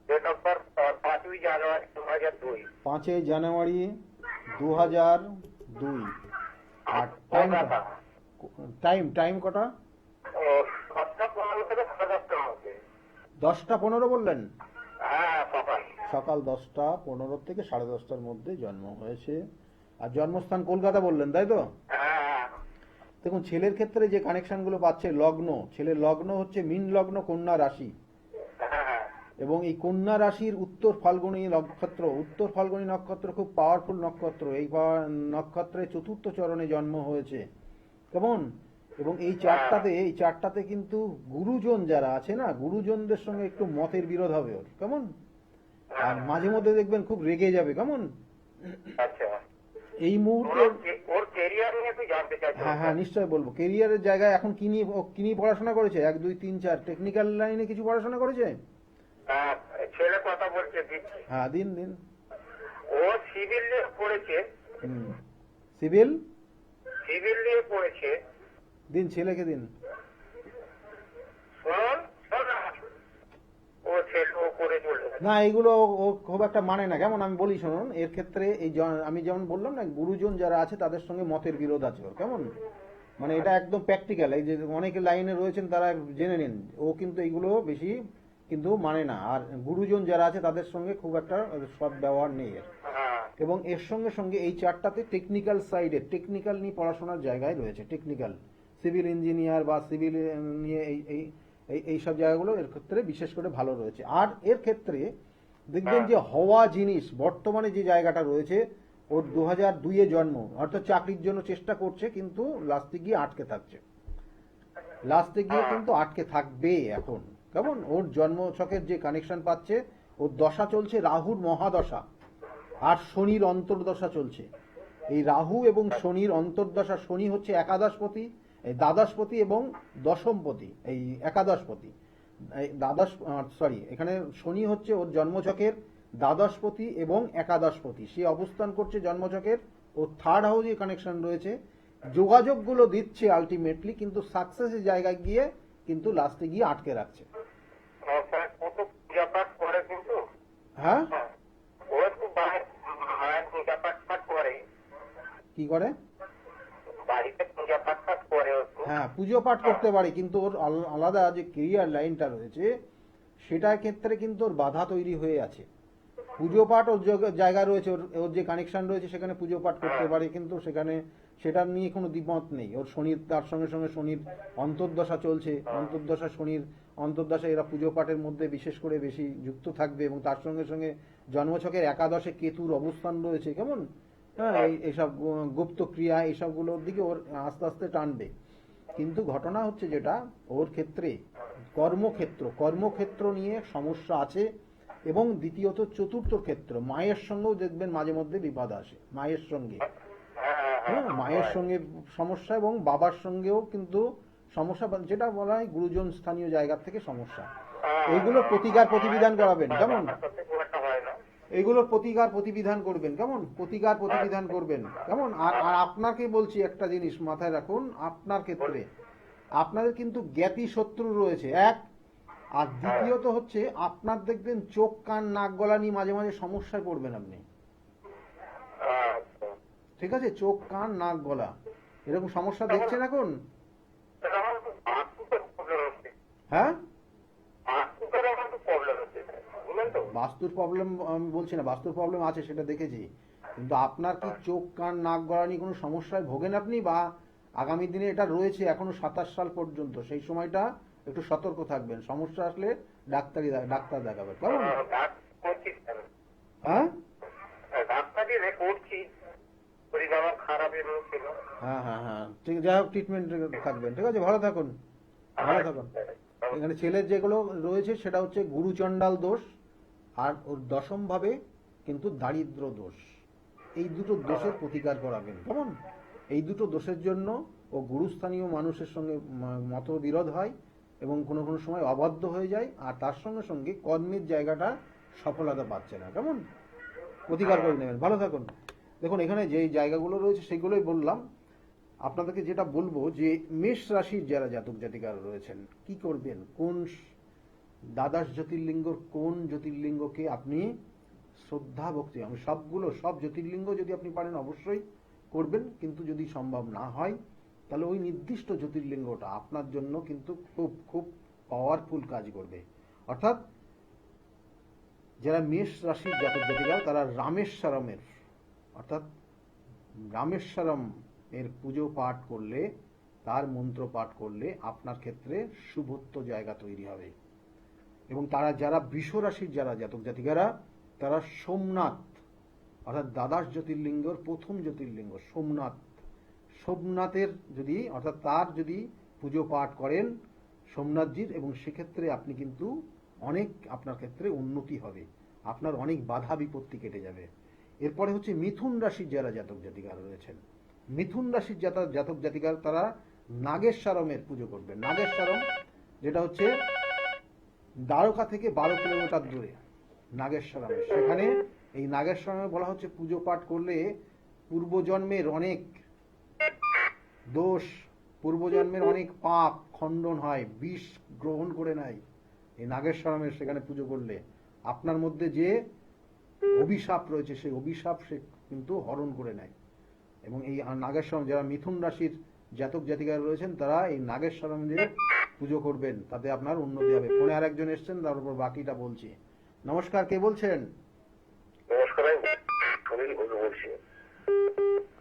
ডেট অফ বার্থ 5ই জানুয়ারি 2002। 5 জানুয়ারি 2002। আর টাইম কটা? 10টা 15 থেকে 10:30টার মধ্যে। 10টা 15 বললেন? হ্যাঁ, সকাল। সকাল 10টা 15 থেকে 10:30টার মধ্যে জন্ম হয়েছে। আর জন্মস্থান কলকাতা বললেন, তাই তো? হ্যাঁ, দেখুন ছেলের ক্ষেত্রে যে কানেকশনগুলো পাচ্ছে, লগ্ন, ছেলের লগ্ন হচ্ছে মীন লগ্ন, কন্যা রাশি, হ্যাঁ, এবং এই কন্যা রাশির উত্তর ফাল্গুনী নক্ষত্র খুব পাওয়ারফুল নক্ষত্র। এই নক্ষত্রের 4র্থ চরণে জন্ম হয়েছে, কেমন? এবং এই চারটাতে কিন্তু গুরুজন যারা আছে না, গুরুজনদের সঙ্গে একটু মতের বিরোধ হবে ওর, কেমন? আর মাঝে মধ্যে দেখবেন খুব রেগে যাবে, কেমন? আচ্ছা। এই মুহূর্তে ওর ক্যারিয়ার নিয়ে তুই জানতে চাইছিস? হ্যাঁ হ্যাঁ নিশ্চয় বলবো। কেরিয়ারের জায়গায় এখন কি নিয়ে পড়াশোনা করেছে? 1 2 3 4 টেকনিক্যাল লাইনে কিছু পড়াশোনা করেছে? হ্যাঁ, ছেলে কথা বলছে, দিচ্ছি। হ্যাঁ দিন। ও সিভিল নিয়ে পড়েছে। সিভিল নিয়ে পড়েছে। দিন, ছেলেকে দিন। শোন, ও ছেলে ও করে চলে গেছে। না এগুলো ও খুব একটা মানে না, কেমন? আমি বলি শুনুন, এর ক্ষেত্রে এই আমি যেমন বললাম না, গুরুজন যারা আছে তাদের সঙ্গে মতের বিরোধ আছে ওর, কেমন? মানে এটা একদম প্র্যাকটিক্যাল। এই যে অনেকে লাইনে রয়েছেন তারা জেনে নিন, ও কিন্তু এইগুলো বেশি কিন্তু মানে না, আর গুরুজন যারা আছে তাদের সঙ্গে খুব একটা সৎ ব্যবহার নেই এর। হ্যাঁ এবং এর সঙ্গে সঙ্গে এই চারটাতে টেকনিক্যাল সাইডে, টেকনিক্যাল নিয়ে পড়াশোনার জায়গায় রয়েছে, টেকনিক্যাল সিভিল ইঞ্জিনিয়ার বা সিভিল নিয়ে এই এই এই সব জায়গাগুলো এর ক্ষেত্রে বিশেষ করে ভালো রয়েছে। আর এর ক্ষেত্রে দেখবেন যে হওয়া জিনিস বর্তমানে যে জায়গাটা রয়েছে, ওর 2002-এ জন্ম, অর্থাৎ চাকরির জন্য চেষ্টা করছে কিন্তু লাস্টে গিয়ে আটকে থাকছে, লাস্টে গিয়ে কিন্তু আটকে থাকবে এখন। কেমন ওর জন্ম ছকের যে কানেকশন পাচ্ছে, ওর দশা চলছে রাহুর মহাদশা আর শনির অন্তর্দশা চলছে। এই রাহু এবং শনির অন্তর্দশা, শনি হচ্ছে একাদশপতি, এই দ্বাদশপতি এবং দশমপতি, এই একাদশপতি, এই দ্বাদশ সরি এখানে শনি হচ্ছে ওর জন্মছকের দ্বাদশপতি এবং একাদশপতি, সে অবস্থান করছে জন্মছকের, ও থার্ড হাউসে কানেকশন রয়েছে, যোগাযোগগুলো দিচ্ছে আলটিমেটলি, কিন্তু সাকসেসের জায়গায় গিয়ে কিন্তু লাস্টে গিয়ে আটকে রাখছে। স্যার কত পূজা পাঠ করে কিন্তু হ্যাঁ, ও একটু মায়ের পূজা পাঠ করে, কি করে? বাড়িতে পূজা পাঠ করে ও একটু। হ্যাঁ, পুজো পাঠ করতে পারে, কিন্তু ওর আলাদা যে কেরিয়ার লাইনটা রয়েছে সেটার ক্ষেত্রে কিন্তু ওর বাধা তৈরি হয়ে আছে। পুজো পাঠ ওর জায়গা রয়েছে, ওর যে কানেকশন রয়েছে সেখানে পুজো পাঠ করতে পারে, কিন্তু সেখানে সেটা নিয়ে কোনো দ্বিমত নেই। ওর শনির, তার সঙ্গে সঙ্গে শনির অন্তর্দশা চলছে, অন্তর্দশা শনির অন্তর্দশা, এরা পুজো পাঠের মধ্যে বিশেষ করে বেশি যুক্ত থাকবে। এবং তার সঙ্গে সঙ্গে জন্মছকের একাদশে কেতুর অবস্থান রয়েছে, কেমন, হ্যাঁ, এইসব গুপ্ত ক্রিয়া এইসবগুলোর দিকে ওর আস্তে আস্তে টানবে। কিন্তু ঘটনা হচ্ছে যেটা ওর ক্ষেত্রে কর্মক্ষেত্র নিয়ে সমস্যা আছে। এবং দ্বিতীয়ত চতুর্থ ক্ষেত্র, মায়ের সঙ্গেও দেখবেন মাঝে মধ্যে বিবাদ আসে, মায়ের সঙ্গে, হ্যাঁ, মায়ের সঙ্গে সমস্যা, এবং বাবার সঙ্গেও কিন্তু সমস্যা, যেটা বলা হয় গুরুজন স্থানীয় জায়গা থেকে সমস্যা। এইগুলো প্রতিকার প্রতিবিধান করাবেন, কেমন, এইগুলোর প্রতিকার প্রতিবিধান করবেন, কেমন, প্রতিকার প্রতিবিধান করবেন, কেমন। আর আর আপনাকে বলছি একটা জিনিস মাথায় রাখুন, আপনার ক্ষেত্রে আপনাদের কিন্তু জ্ঞাতি শত্রু রয়েছে এক, আর দ্বিতীয়ত হচ্ছে আপনার দেখবেন চোখ কান নাক গলা নিয়ে মাঝে মাঝে সমস্যায় পড়বেন আপনি, ঠিক আছে, চোখ কান নাক গলা এরকম সমস্যা দেখছেন এখন? হ্যাঁ, বাস্তুর প্রবলেম আমি বলছি না, বাস্তুর প্রবলেম আছে সেটা দেখেছি, কিন্তু আপনার কি চোখ কান নাক গলা নিয়ে কোনো সমস্যায় ভোগেন আপনি, বা আগামী দিনে এটা রয়েছে এখনো 27 সাল পর্যন্ত, সেই সময়টা একটু সতর্ক থাকবেন, সমস্যা আসলে ডাক্তার দেখাবেন, কেমন। হ্যাঁ, হ্যাঁ হ্যাঁ হ্যাঁ, ঠিক, যাই হোক ট্রিটমেন্ট থাকবেন, ঠিক আছে, ভালো থাকুন, ভালো থাকুন। এখানে ছেলের যেগুলো রয়েছে সেটা হচ্ছে গুরুচণ্ডাল দোষ, আর ওর দশম ভাবে কিন্তু দারিদ্র দোষ, এই দুটো দোষের প্রতিকার করাবেন, কেমন। এই দুটো দোষের জন্য ও গুরুস্থানীয় মানুষের সঙ্গে মতবিরোধ হয় এবং কোনো কোনো সময় অবাধ্য হয়ে যায়, আর তার সঙ্গে সঙ্গে কর্মের জায়গাটা সফলতা পাচ্ছে না, কেমন, প্রতিকার করে নেবেন, ভালো থাকুন। দেখুন এখানে যে জায়গাগুলো রয়েছে সেগুলোই বললাম। আপনাদেরকে যেটা বলবো যে মেষ রাশির যারা জাতক জাতিকারা রয়েছেন কি করবেন, কোন দ্বাদশ জ্যোতির্লিঙ্গর কোন জ্যোতির্লিঙ্গকে আপনি শ্রদ্ধা ভক্তি, আমি সব জ্যোতির্লিঙ্গ যদি আপনি পারেন অবশ্যই করবেন, কিন্তু যদি সম্ভব না হয় তাহলে ওই নির্দিষ্ট জ্যোতির্লিঙ্গটা আপনার জন্য কিন্তু খুব খুব পাওয়ারফুল কাজ করবে। অর্থাৎ যারা মেষ রাশির জাতক জাতিকা তারা রামেশ্বরমের, অর্থাৎ রামেশ্বরম এর পুজো পাঠ করলে, তার মন্ত্র পাঠ করলে আপনার ক্ষেত্রে শুভত্ব জায়গা তৈরি হবে। এবং তারা যারা বৃষ রাশির যারা জাতক জাতিকারা তারা সোমনাথ, অর্থাৎ দ্বাদশ জ্যোতির্লিঙ্গর প্রথম জ্যোতির্লিঙ্গ সোমনাথের যদি, অর্থাৎ তার যদি পুজো পাঠ করেন সোমনাথজির, এবং সেক্ষেত্রে আপনি কিন্তু অনেক আপনার ক্ষেত্রে উন্নতি হবে, আপনার অনেক বাধা বিপত্তি কেটে যাবে। এরপরে হচ্ছে মিথুন রাশির যারা জাতক জাতিকারা রয়েছেন, মিথুন রাশির জাতক জাতিকার তারা নাগেশ্বরমের পুজো করবেন। নাগেশ্বরম যেটা হচ্ছে দ্বারকা থেকে 12 কিলোমিটার দূরে নাগেশ্বরমে, সেখানে এই নাগেশ্বরমে বলা হচ্ছে পুজো পাঠ করলে পূর্বজন্মের অনেক দোষ, পূর্বজন্মের অনেক পাপ খণ্ডন হয়, বিষ গ্রহণ করে নেয় এই নাগেশ্বরমের সেখানে পুজো করলে। আপনার মধ্যে যে অভিশাপ রয়েছে সেই অভিশাপ সে কিন্তু হরণ করে নেয়। এবং এই নাগেশ্বরম যারা মিথুন রাশির জাতক জাতিকারা রয়েছেন তারা এই নাগেশ্বর মন্দিরে পুজো করবেন, তাতে আপনার উন্নতি হবে। ফোনে আর একজন এসছেন, তারপর বাকিটা বলছি। নমস্কার, কে বলছেন? নমস্কার, আমি সুনীল ঘোষ বলছি।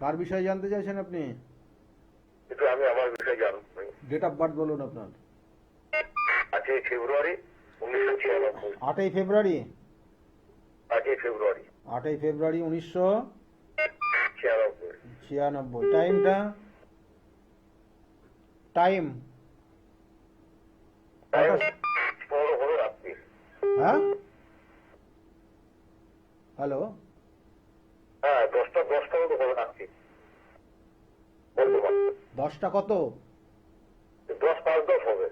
কার বিষয়ে জানতে চাইছেন আপনি? কিন্তু আমি আমার বিষয়ে জানতে চাই। ডেট অফ বার্থ বলুন আপনার। 8ই ফেব্রুয়ারি 1996। 8ই ফেব্রুয়ারি 8ই ফেব্রুয়ারি 8ই ফেব্রুয়ারি 1996। টাইমটা টাইম টাইম 15 হলো রাত্রি। হ্যাঁ, হ্যালো, হ্যাঁ, 10টা মতো হলো রাত্রি। বর্ধমান 10টা কত? 10:05 হবে।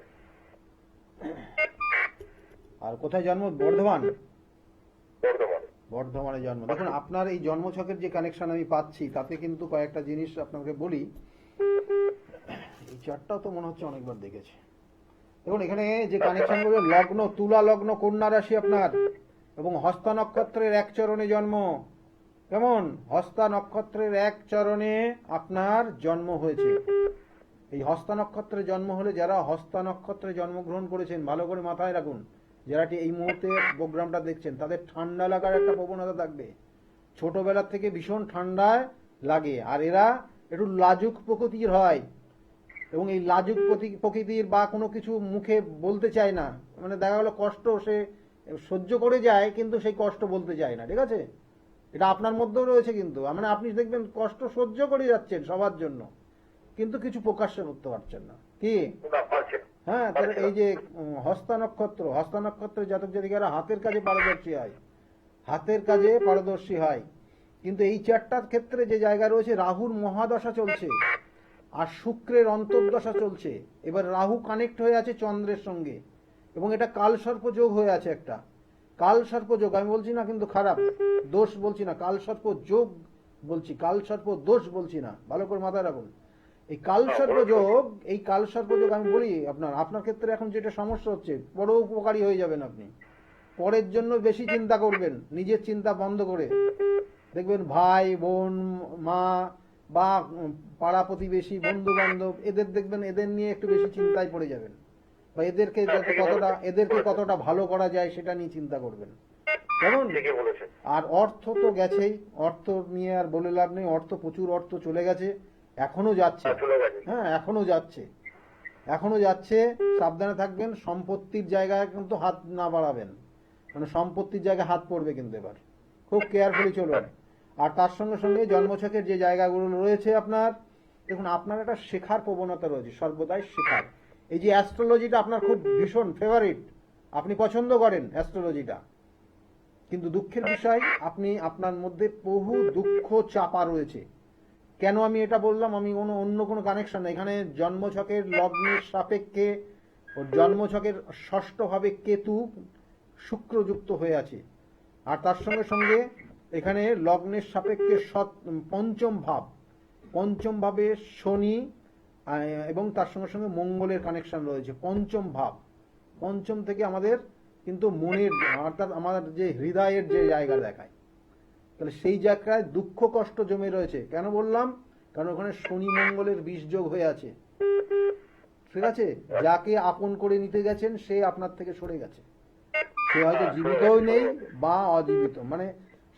আর কোথায় জন্ম? বর্ধমান। বর্ধমান। বর্ধমানে জন্ম। দেখুন, আপনার এই জন্মছকের যে কানেকশন আমি পাচ্ছি তাতে কিন্তু কয়েকটা জিনিস আপনাকে বলি। এই চারটাও তো মনে হচ্ছে অনেকবার দেখেছি। দেখুন, এখানে যে কানেকশন গুলো, লগ্ন তুলা লগ্ন কন্যা রাশি আপনার, এবং হস্তা নক্ষত্রের এক চরণে জন্ম। কেমন? হস্তা নক্ষত্রের এক চরণে আপনার জন্ম হয়েছে। এই হস্তা নক্ষত্রে জন্ম হলে, যারা হস্তা নক্ষত্রে জন্মগ্রহণ করেছেন, ভালো করে মাথায় রাখুন, যারা এই মুহূর্তে প্রোগ্রামটা দেখছেন, তাদের ঠান্ডা লাগার একটা প্রবণতা থাকবে। ছোটবেলা থেকে ভীষণ ঠান্ডায় লাগে, আর এরা একটু লাজুক প্রকৃতির হয়, এবং এই লাজুক প্রকৃতির বা কোনো কিছু মুখে বলতে চায় না। মানে দেখা গেলো কষ্ট সে সহ্য করে যায়, কিন্তু সেই কষ্ট বলতে চায় না। ঠিক আছে? এটা আপনার মধ্যেও রয়েছে, কিন্তু মানে আপনি দেখবেন কষ্ট সহ্য করে যাচ্ছেন সবার জন্য, কিন্তু কিছু প্রকাশ্য করতে পারছেন না। কি? হ্যাঁ, তাহলে এই যে হস্তা নক্ষত্রের জাতক জাতিকারা হাতের কাজে পারদর্শী হয়, হাতের কাজে পারদর্শী হয়। কিন্তু এই চারটার ক্ষেত্রে যে জায়গা রয়েছে, রাহুর মহাদশা চলছে আর শুক্রের অন্তর্দশা চলছে। এবার রাহু কানেক্ট হয়ে আছে চন্দ্রের সঙ্গে, এবং এটা কালসর্প যোগ হয়ে আছে একটা। কালসর্প যোগ আমি বলছি না কিন্তু খারাপ, দোষ বলছি না, কালসর্প যোগ বলছি, কালসর্প দোষ বলছি না। ভালো করে মাথায় রাখুন। এই কালসর্প যোগ আমি বলি, আপনার ক্ষেত্রে এখন যেটা সমস্যা হচ্ছে, বড় উপকারী হয়ে যাবেন আপনি। পরের জন্য বেশি চিন্তা করবেন, নিজের চিন্তা বন্ধ করে। দেখবেন ভাই বোন, মা বা পাড়া প্রতিবেশী, বন্ধু বান্ধব, এদের দেখবেন, এদের নিয়ে একটু বেশি চিন্তায় পড়ে যাবেন, বা এদেরকে কতটা ভালো করা যায় সেটা নিয়ে চিন্তা করবেন। কেমন? আর অর্থ তো গেছেই, অর্থ নিয়ে আর বলে লাভ নেই। প্রচুর অর্থ চলে গেছে, এখনো যাচ্ছে। হ্যাঁ, এখনো যাচ্ছে। সাবধানে থাকবেন। সম্পত্তির জায়গায় কিন্তু হাত না বাড়াবেন, মানে সম্পত্তির জায়গায় হাত পড়বে কিন্তু এবার। খুব কেয়ারফুলি চলুন। আর তার সঙ্গে সঙ্গে জন্মছকের যে জায়গাগুলো রয়েছে আপনার, দেখুন, আপনার একটা শেখার প্রবণতা রয়েছে, সর্বদাই শেখার। এই যে অ্যাস্ট্রোলজিটা আপনার খুব ভীষণ ফেভারিট, আপনি পছন্দ করেন অ্যাস্ট্রোলজিটা, কিন্তু দুঃখের বিষয়, আপনার মধ্যে বহু দুঃখ চাপা রয়েছে। কেন আমি এটা বললাম? আমি অন্য কোনো কানেকশন না, এখানে জন্মছকের লগ্নের সাপেক্ষে ও জন্মছকের ষষ্ঠ ভাবে কেতু শুক্রযুক্ত হয়ে আছে, আর তার সঙ্গে সঙ্গে এখানে লগ্নের সাপেক্ষে পঞ্চম ভাবে শনি, এবং তার সঙ্গে সঙ্গে মঙ্গলের কানেকশন রয়েছে। পঞ্চম থেকে আমাদের কিন্তু মনের, অর্থাৎ আমাদের যে হৃদয়ের যে জায়গা দেখায়, তাহলে সেই জায়গায় দুঃখ কষ্ট জমে রয়েছে। কেন বললাম? কারণ ওখানে শনি মঙ্গলের বিষযোগ হয়ে আছে। ঠিক আছে? যাকে আপন করে নিতে গেছেন সে আপনার থেকে সরে গেছে। সে হয়তো জীবিতও নেই বা অজীবিত, মানে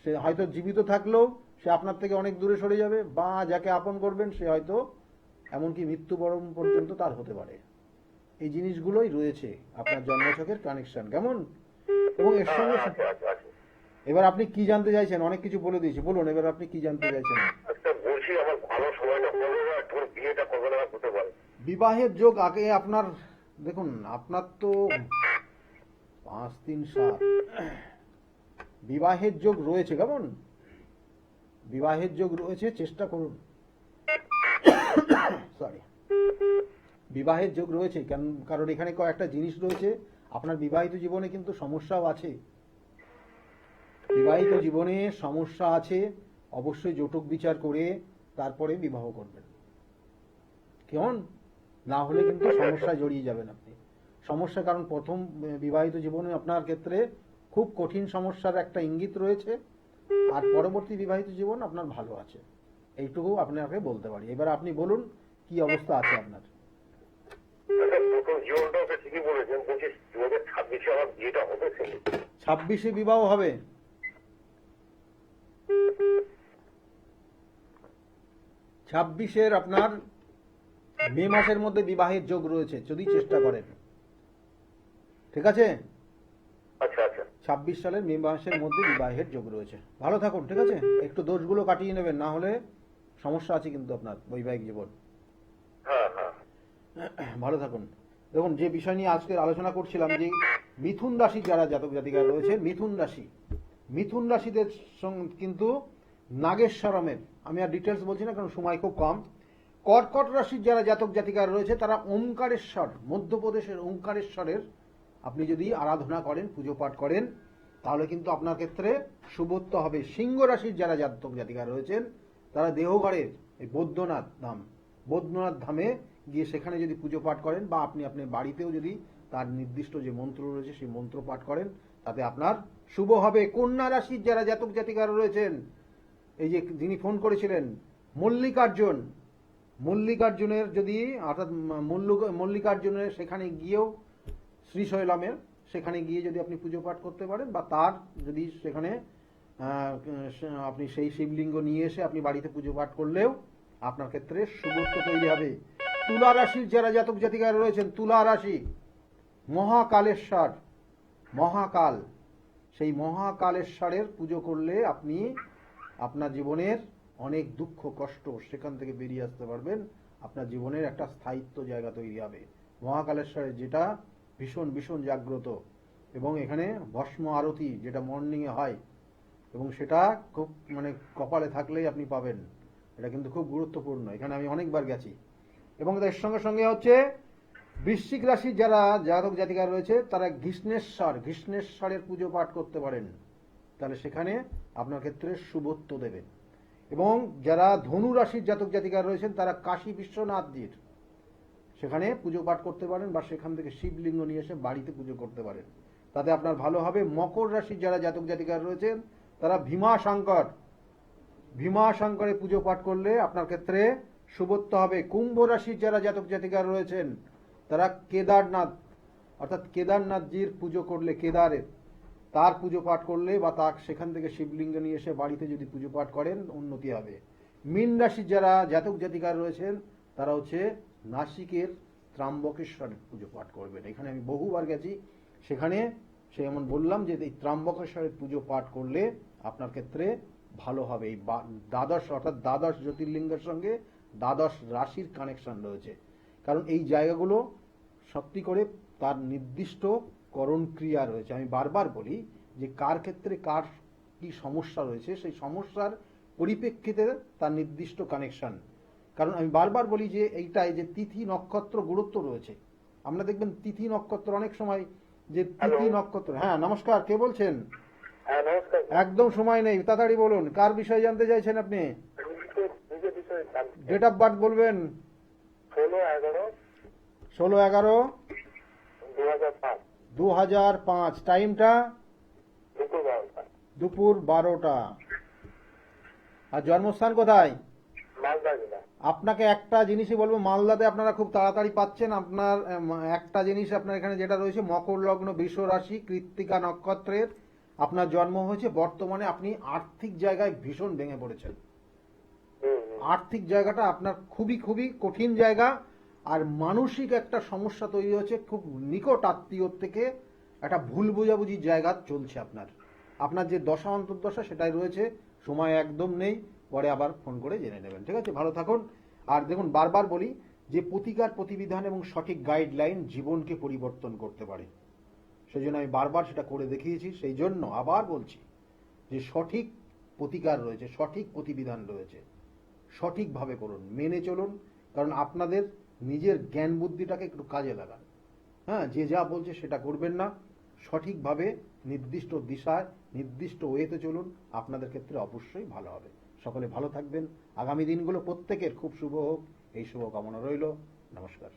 সে হয়তো জীবিত থাকলেও সে আপনার থেকে অনেক দূরে সরে যাবে, বা যাকে আপন করবেন সে হয়তো এমনকি মৃত্যুবরণ পর্যন্ত তার হতে পারে। এই জিনিসগুলোই রয়েছে আপনার জন্মছকের কানেকশন। কেমন? এবং এর সঙ্গে এবার আপনি কি জানতে চাইছেন? অনেক কিছু বলে দিয়েছি, বলুন এবার আপনি কি জানতে চাইছেন? বিবাহের যোগ আগে আপনার, দেখুন আপনার তো 5, 3, 7 বিবাহের যোগ রয়েছে। কেমন? বিবাহের যোগ রয়েছে, চেষ্টা করুন। সরি, বিবাহের যোগ রয়েছে, কারণ এখানে কয়েকটা জিনিস রয়েছে। আপনার বিবাহিত জীবনে কিন্তু সমস্যাও আছে, বিবাহিত জীবনে সমস্যা আছে। অবশ্যই যৌতুক বিচার করে তারপরে বিবাহ করবেন, কেমন? না হলে কিন্তু সমস্যায় জড়িয়ে যাবেন আপনি। সমস্যা, কারণ প্রথম বিবাহিত জীবনে আপনার ক্ষেত্রে খুব কঠিন সমস্যার একটা ইঙ্গিত রয়েছে, আর পরবর্তী বিবাহিত জীবন আপনার ভালো আছে, এইটুকু আপনাকে বলতে পারি। এবার আপনি বলুন কি অবস্থা আছে আপনার? নতুন জীবনটা ওকে ঠিকই বলেছেন, বলছি 2026-এ আমার বিয়েটা হবে সে। 26-এ বিবাহ হবে? 26-এর আপনার মে মাসের মধ্যে বিবাহের যোগ রয়েছে, যদি চেষ্টা করেন। ঠিক আছে? আচ্ছা আচ্ছা। 26 সালের মে মাসের মধ্যে বিবাহের যোগ রয়েছে। ভালো থাকুন, ঠিক আছে? একটু দোষগুলো কাটিয়ে নেবেন, না হলে সমস্যা আছে কিন্তু আপনার বৈবাহিক জীবন। হ্যাঁ হ্যাঁ। ভালো থাকুন। দেখুন, যে বিষয় নিয়ে আজকে আলোচনা করছিলাম, যে মিথুন রাশির যারা জাতক জাতিকা রয়েছে, মিথুন রাশিদের সঙ্গে কিন্তু নাগেশ্বরমের, আমি আর ডিটেলস বলছি না কারণ সময় খুব কম। কর্কট রাশির যারা জাতক জাতিকা রয়েছে তারা ওমকারেশ্বর, মধ্যপ্রদেশের ওমকারেশ্বরের আপনি যদি আরাধনা করেন, পুজো পাঠ করেন, তাহলে কিন্তু আপনার ক্ষেত্রে শুভত্ব হবে। সিংহ রাশির যারা জাতক জাতিকা রয়েছেন তারা দেওঘরের এই বৈদ্যনাথ ধামে গিয়ে সেখানে যদি পুজো পাঠ করেন, বা আপনি আপনার বাড়িতেও যদি তার নির্দিষ্ট যে মন্ত্র রয়েছে সেই মন্ত্র পাঠ করেন, তাতে আপনার শুভ হবে। কন্যা রাশির যারা জাতক জাতিকা রয়েছেন, এই যে যিনি ফোন করেছিলেন মল্লিকার্জুনের যদি, অর্থাৎ মল্লিকার্জুনের সেখানে গিয়েও, শ্রীশৈলামের সেখানে গিয়ে যদি আপনি পুজো পাঠ করতে পারেন, বা তার যদি সেখানে আপনি সেই শিবলিঙ্গ নিয়ে এসে আপনি বাড়িতে পুজো পাঠ করলেও আপনার ক্ষেত্রে শুভত্ব তৈরি হবে। তুলা রাশির যারা জাতক জাতিকা রয়েছেন, তুলা রাশি, মহাকাল, সেই মহাকালেশ্বরের পুজো করলে আপনি আপনার জীবনের অনেক দুঃখ কষ্ট সেখান থেকে বেরিয়ে আসতে পারবেন। আপনার জীবনের একটা স্থায়িত্ব জায়গা তৈরি হবে। মহাকালেশ্বরের যেটা ভীষণ ভীষণ জাগ্রত, এবং এখানে ভস্ম আরতি যেটা মর্নিংয়ে হয়, এবং সেটা খুব কপালে থাকলেই আপনি পাবেন। এটা কিন্তু খুব গুরুত্বপূর্ণ, এখানে আমি অনেকবার গেছি। এবং এর সঙ্গে সঙ্গে হচ্ছে বৃশ্চিক রাশির যারা জাতক জাতিকা রয়েছে তারা ঘৃষ্ণেশ্বরের পুজো পাঠ করতে পারেন, তাহলে সেখানে আপনার ক্ষেত্রে শুভত্ব দেবে। এবং যারা ধনু রাশির জাতক জাতিকা রয়েছেন তারা কাশী বিশ্বনাথজির সেখানে পুজো পাঠ করতে পারেন, বা সেখান থেকে শিবলিঙ্গ নিয়ে এসে বাড়িতে পুজো করতে পারেন, তাতে আপনার ভালো হবে। মকর রাশির যারা জাতক জাতিকা রয়েছেন তারা ভীমাশঙ্করের পুজো পাঠ করলে আপনার ক্ষেত্রে শুভত্ব হবে। কুম্ভ রাশির যারা জাতক জাতিকা রয়েছেন তারা কেদারনাথজির পুজো করলে, তার পুজো পাঠ করলে, বা তার সেখান থেকে শিবলিঙ্গ নিয়ে এসে বাড়িতে যদি পুজো পাঠ করেন, উন্নতি হবে। মীন রাশির যারা জাতক জাতিকা রয়েছেন তারা হচ্ছে নাসিকের ত্র্যম্বকেশ্বরের পুজো পাঠ করবেন। এখানে আমি বহুবার গেছি, সেখানে যেমন বললাম যে এই ত্র্যম্বকেশ্বরের পুজো পাঠ করলে আপনার ক্ষেত্রে ভালো হবে। এই দ্বাদশ জ্যোতির্লিঙ্গের সঙ্গে দ্বাদশ রাশির কানেকশন রয়েছে, কারণ এই জায়গাগুলো সত্যি করে তার নির্দিষ্ট করণ ক্রিয়া রয়েছে। আমি বারবার বলি যে কার ক্ষেত্রে কার কি সমস্যা রয়েছে, সেই সমস্যার পরিপ্রেক্ষিতে তার নির্দিষ্ট কানেকশন। কারণ আমি বারবার বলি যে এইটাই যে তিথি নক্ষত্র গুরুত্ব রয়েছে। আমরা দেখবেন তিথি নক্ষত্র অনেক সময় যে তিথি নক্ষত্র। হ্যাঁ নমস্কার, কে বলছেন? হ্যাঁ নমস্কার। একদম সময় নেই, তাড়াতাড়ি বলুন, কার বিষয়ে জানতে চাইছেন আপনি? নিজের বিষয়ে ডেট অফ বার্থ বলবেন। 16/11/2005। টাইমটা দুপুর 12টা। দুপুর 12টা। আর জন্মস্থান কোথায়? মালদা জেলা। আপনাকে একটা জিনিসই বলবো, মালদাতে আপনারা খুব তাড়াতাড়ি পাচ্ছেন। আপনার একটা জিনিস আপনার এখানে যেটা রয়েছে, মকর লগ্ন, বৃষ রাশি, কৃত্তিকা নক্ষত্রের আপনার জন্ম হয়েছে। বর্তমানে আপনি আর্থিক জায়গায় ভীষণ ভেঙে পড়েছেন। আর্থিক জায়গাটা আপনার খুবই খুবই কঠিন জায়গা, আর মানসিক একটা সমস্যা তৈরি হচ্ছে। খুব নিকট আত্মীয় থেকে একটা ভুল বোঝাবুঝির জায়গা চলছে আপনার যে দশা অন্তর্দশা সেটাই রয়েছে। সময় একদম নেই, পরে আবার ফোন করে জেনে নেবেন। ঠিক আছে, ভালো থাকুন। আর দেখুন, বারবার বলি যে প্রতিকার প্রতিবিধান এবং সঠিক গাইডলাইন জীবনকে পরিবর্তন করতে পারে। সেই জন্য আমি বারবার সেটা করে দেখিয়েছি। সেই জন্য আবার বলছি যে সঠিক প্রতিকার রয়েছে, সঠিক প্রতিবিধান রয়েছে, সঠিকভাবে করুন, মেনে চলুন। কারণ আপনাদের নিজের জ্ঞান বুদ্ধিটাকে একটু কাজে লাগান। হ্যাঁ, যে যা বলছে সেটা করবেন না, সঠিকভাবে নির্দিষ্ট দিশায় নির্দিষ্ট ওয়েতে চলুন, আপনাদের ক্ষেত্রে অবশ্যই ভালো হবে। সকলে ভালো থাকবেন। আগামী দিনগুলো প্রত্যেকের খুব শুভ হোক, এই শুভ কামনা রইল। নমস্কার।